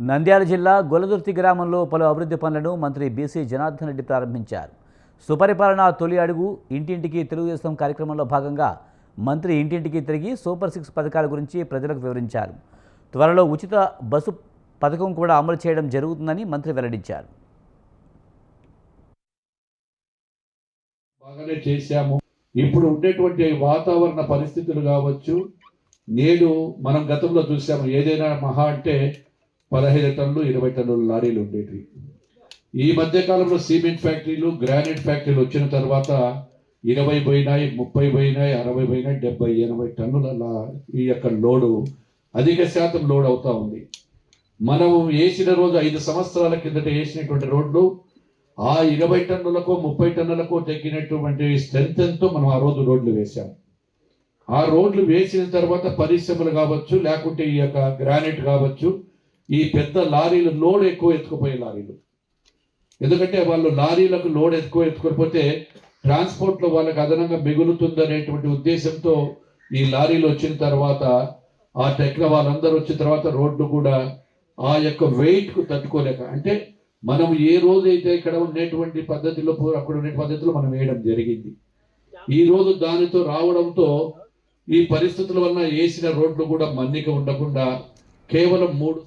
నంద్యాల జిల్లా గొల్లదుర్తి గ్రామంలో పలు అభివృద్ధి పనులను మంత్రి బీసీ జనార్దన్ రెడ్డి ప్రారంభించారు. సుపరిపాలన తొలి అడుగు ఇంటింటికి తెలుగుదేశం కార్యక్రమంలో భాగంగా మంత్రి ఇంటింటికి తిరిగి సూపర్ 6 పథకాల గురించి ప్రజలకు వివరించారు. త్వరలో ఉచిత బస్సు పథకం కూడా అమలు చేయడం జరుగుతుందని మంత్రి వెల్లడించారు. బాగానే చేశాము. ఇప్పుడు ఉండేటువంటి వాతావరణ పరిస్థితులు కావచ్చు, నేడు మనం గతంలో చూసాము, ఏదైనా మహా అంటే 15 టన్నులు 20 టన్నుల లారీలు ఉండేవి. ఈ మధ్య కాలంలో సిమెంట్ ఫ్యాక్టరీలు, గ్రానైట్ ఫ్యాక్టరీలు వచ్చిన తర్వాత 20 పోయినాయి, 30 పోయినాయి, 60 పోయినాయి, 70, 80 టన్నుల ఈ యొక్క లోడు అధిక శాతం లోడ్ అవుతా ఉంది. మనం వేసిన రోజు 5 సంవత్సరాల కిందట వేసినటువంటి రోడ్లు ఆ 20 టన్నులకు 30 టన్నులకు తగ్గినటువంటి స్ట్రెంత్ ఎంతో మనం ఆ రోజు రోడ్లు వేసాం. ఆ రోడ్లు వేసిన తర్వాత పరిశ్రమలు కావచ్చు, లేకుంటే ఈ యొక్క గ్రానైట్ కావచ్చు, ఈ పెద్ద లారీలు లోడ్ ఎక్కువ ఎత్తుకుపోయే లారీలు, ఎందుకంటే వాళ్ళు లారీలకు లోడ్ ఎక్కువ ఎత్తుకోకపోతే ట్రాన్స్పోర్ట్లో వాళ్ళకి అదనంగా మిగులుతుందనేటువంటి ఉద్దేశంతో ఈ లారీలు వచ్చిన తర్వాత ఆ వాళ్ళందరూ వచ్చిన తర్వాత రోడ్డు కూడా ఆ యొక్క వెయిట్కు తట్టుకోలేక, అంటే మనం ఏ రోజైతే ఇక్కడ ఉండేటువంటి పద్ధతిలో అక్కడ ఉండే పద్ధతిలో మనం వేయడం జరిగింది. ఈ రోజు దానితో రావడంతో ఈ పరిస్థితుల వలన వేసిన రోడ్లు కూడా మన్నిక ఉండకుండా కేవలం 3